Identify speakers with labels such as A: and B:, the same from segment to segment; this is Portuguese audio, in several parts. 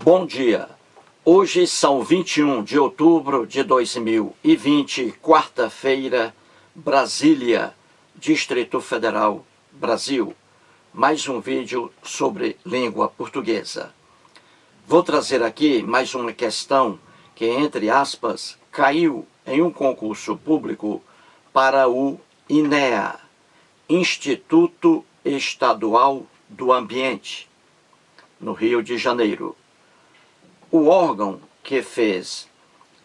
A: Bom dia. Hoje são 21 de outubro de 2020, quarta-feira, Brasília, Distrito Federal, Brasil. Mais um vídeo sobre língua portuguesa. Vou trazer aqui mais uma questão que, entre aspas, caiu em um concurso público para o INEA, Instituto Estadual do Ambiente, no Rio de Janeiro. O órgão que fez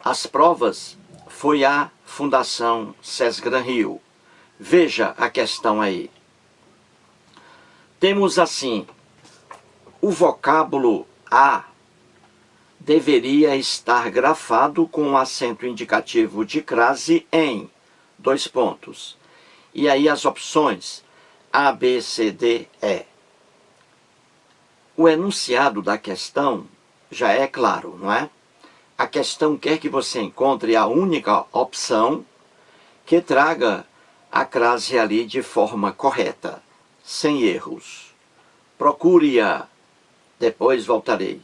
A: as provas foi a Fundação Sesgran Rio. Veja a questão aí. Temos assim, o vocábulo a deveria estar grafado com o acento indicativo de crase em dois pontos. E aí as opções A, B, C, D, E. O enunciado da questão já é claro, não é? A questão quer que você encontre a única opção que traga a crase ali de forma correta, sem erros. Procure-a, depois voltarei.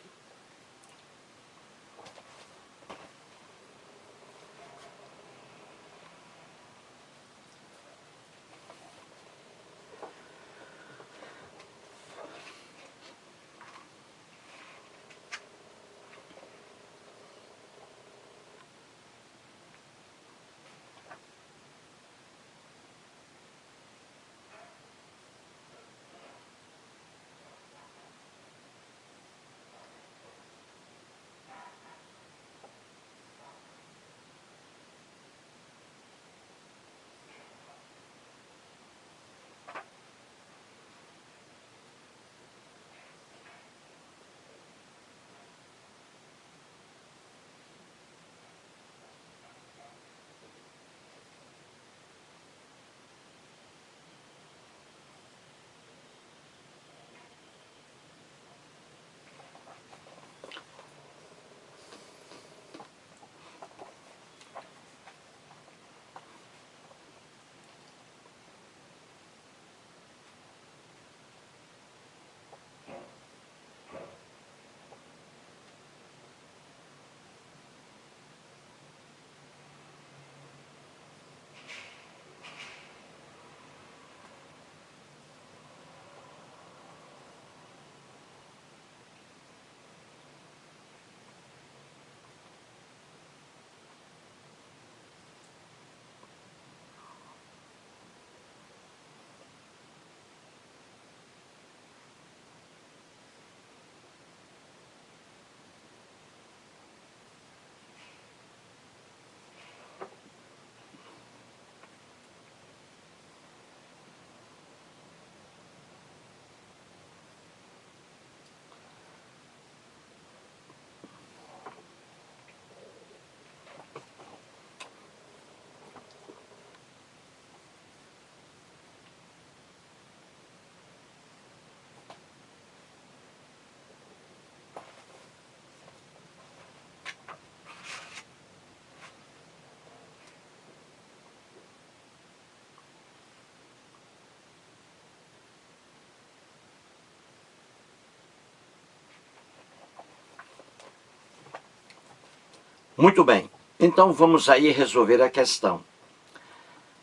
A: Muito bem, então vamos aí resolver a questão.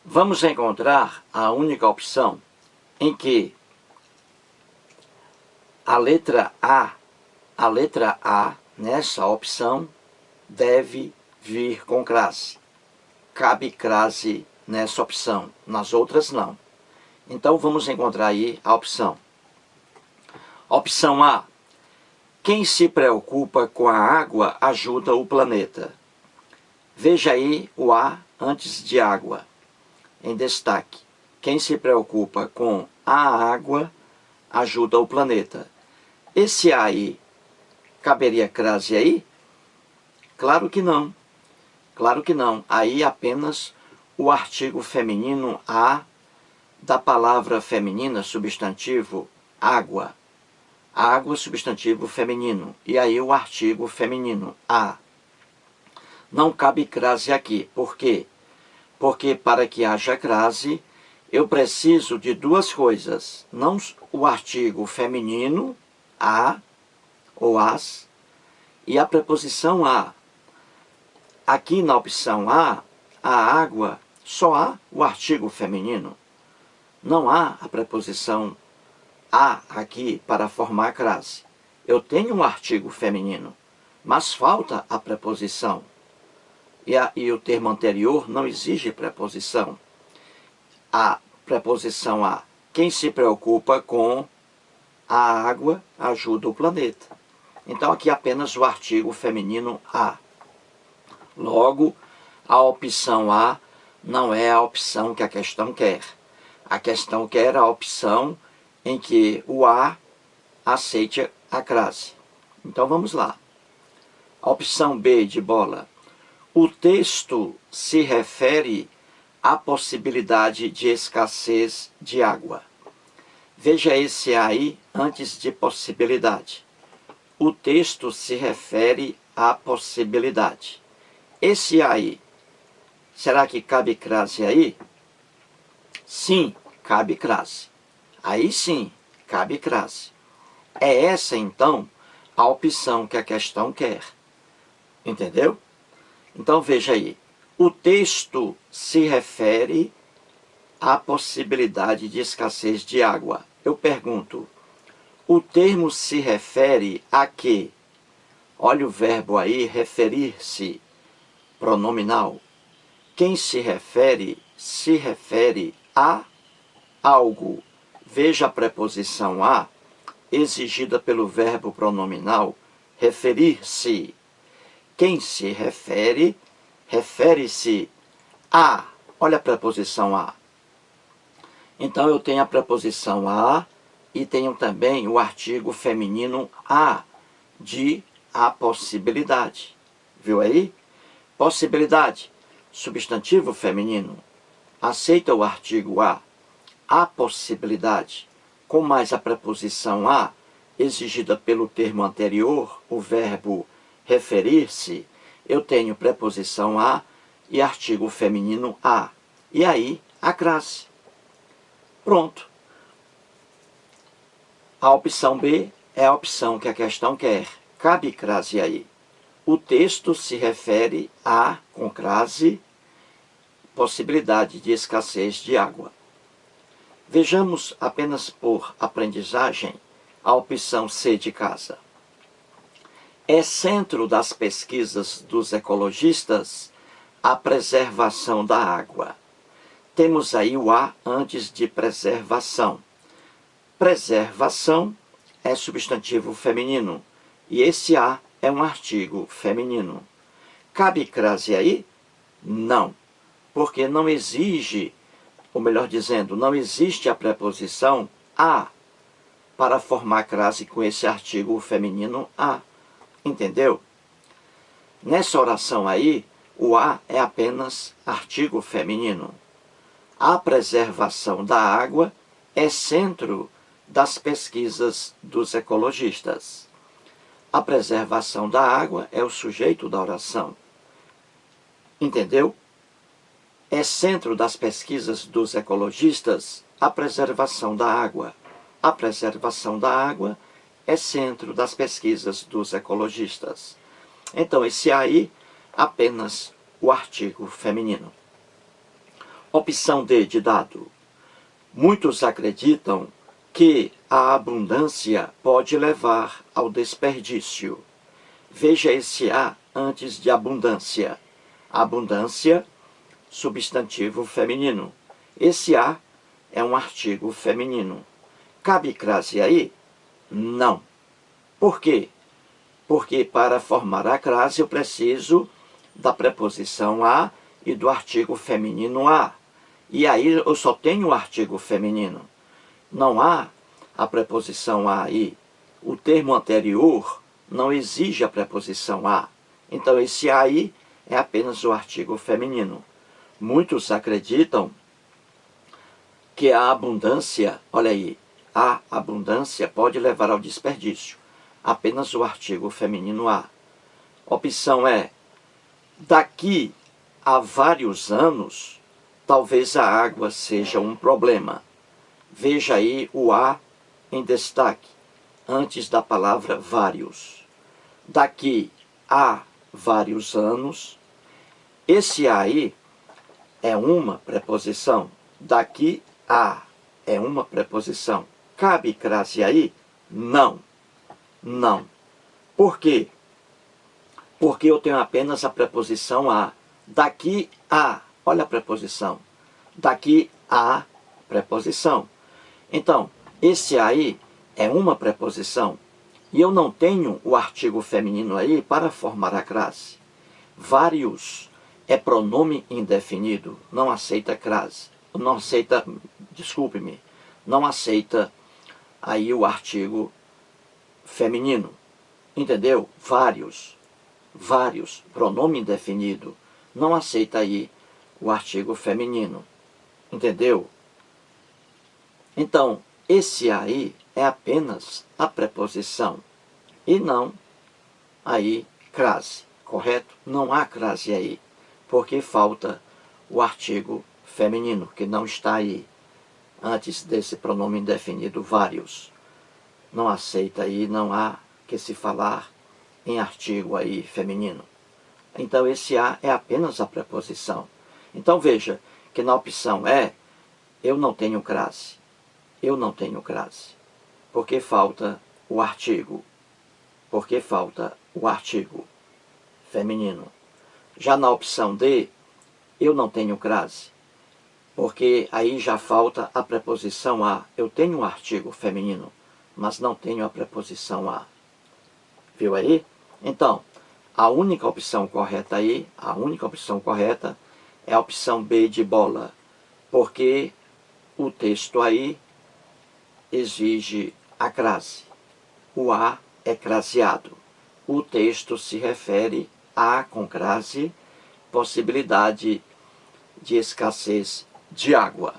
A: Vamos encontrar a única opção em que a letra A, nessa opção, deve vir com crase. Cabe crase nessa opção, nas outras não. Então vamos encontrar aí a opção. Opção A. Quem se preocupa com a água ajuda o planeta. Veja aí o A antes de água, em destaque. Quem se preocupa com a água ajuda o planeta. Esse A aí, caberia crase aí? Claro que não. Claro que não. Aí apenas o artigo feminino a da palavra feminina, substantivo, água. Água, substantivo feminino. E aí o artigo feminino, a. Não cabe crase aqui. Por quê? Porque para que haja crase, eu preciso de duas coisas. Não o artigo feminino, a ou as, e a preposição a. Aqui na opção A água, só há o artigo feminino. Não há a preposição a aqui para formar a crase. Eu tenho um artigo feminino, mas falta a preposição. E o termo anterior não exige preposição. A preposição a. Quem se preocupa com a água ajuda o planeta. Então aqui apenas o artigo feminino a. Logo, a opção A não é a opção que a questão quer. A questão quer a opção em que o A aceite a crase. Então vamos lá. A opção B de bola. O texto se refere à possibilidade de escassez de água. Veja esse aí antes de possibilidade. O texto se refere à possibilidade. Esse aí, será que cabe crase aí? Sim, cabe crase. Aí sim, cabe crase. É essa, então, a opção que a questão quer. Entendeu? Então, veja aí. O texto se refere à possibilidade de escassez de água. Eu pergunto, o termo se refere a quê? Olha o verbo aí, referir-se. Pronominal. Quem se refere a algo. Veja a preposição a, exigida pelo verbo pronominal, referir-se. Quem se refere, refere-se a. Olha a preposição a. Então eu tenho a preposição a e tenho também o artigo feminino a, de a possibilidade. Viu aí? Possibilidade, substantivo feminino, aceita o artigo a possibilidade, com mais a preposição a, exigida pelo termo anterior, o verbo referir-se, eu tenho preposição a e artigo feminino a. E aí, a crase. Pronto. A opção B é a opção que a questão quer. Cabe crase aí. O texto se refere a, com crase, possibilidade de escassez de água. Vejamos apenas por aprendizagem a opção C de casa. É centro das pesquisas dos ecologistas a preservação da água. Temos aí o A antes de preservação. Preservação é substantivo feminino e esse A é um artigo feminino. Cabe crase aí? Não, porque não exige, ou melhor dizendo, não existe a preposição a para formar crase com esse artigo feminino a. Entendeu? Nessa oração aí, o a é apenas artigo feminino. A preservação da água é centro das pesquisas dos ecologistas. A preservação da água é o sujeito da oração. Entendeu? É centro das pesquisas dos ecologistas a preservação da água. A preservação da água é centro das pesquisas dos ecologistas. Então, esse aí, apenas o artigo feminino. Opção D de dado. Muitos acreditam que a abundância pode levar ao desperdício. Veja esse A antes de abundância. Abundância, substantivo feminino. Esse A é um artigo feminino. Cabe crase aí? Não. Por quê? Porque para formar a crase eu preciso da preposição a e do artigo feminino a. E aí eu só tenho o artigo feminino. Não há a preposição a aí. O termo anterior não exige a preposição a. Então esse a aí é apenas o artigo feminino. Muitos acreditam que a abundância, olha aí, a abundância pode levar ao desperdício. Apenas o artigo feminino a. Opção é, daqui a vários anos, talvez a água seja um problema. Veja aí o a em destaque, antes da palavra vários. Daqui há vários anos. Esse aí é uma preposição. Daqui a é uma preposição. Cabe crase aí? Não. Não. Por quê? Porque eu tenho apenas a preposição a. Daqui a. Olha a preposição. Daqui a preposição. Então, esse aí é uma preposição. E eu não tenho o artigo feminino aí para formar a crase. Vários é pronome indefinido, não aceita crase. Não aceita, desculpe-me, não aceita aí o artigo feminino. Entendeu? Vários, pronome indefinido, não aceita aí o artigo feminino. Entendeu? Então, esse aí é apenas a preposição e não aí crase, correto? Não há crase aí, porque falta o artigo feminino, que não está aí, antes desse pronome indefinido vários. Não aceita aí, não há que se falar em artigo aí feminino. Então esse a é apenas a preposição. Então veja que na opção E, eu não tenho crase. Eu não tenho crase. Porque falta o artigo. Porque falta o artigo feminino. Já na opção D, eu não tenho crase. Porque aí já falta a preposição a. Eu tenho um artigo feminino, mas não tenho a preposição a. Viu aí? Então, a única opção correta aí, a única opção correta é a opção B de bola. Porque o texto aí exige a crase. O a é craseado. O texto se refere a com crase, possibilidade de escassez de água.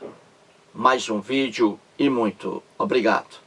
A: Mais um vídeo e muito obrigado.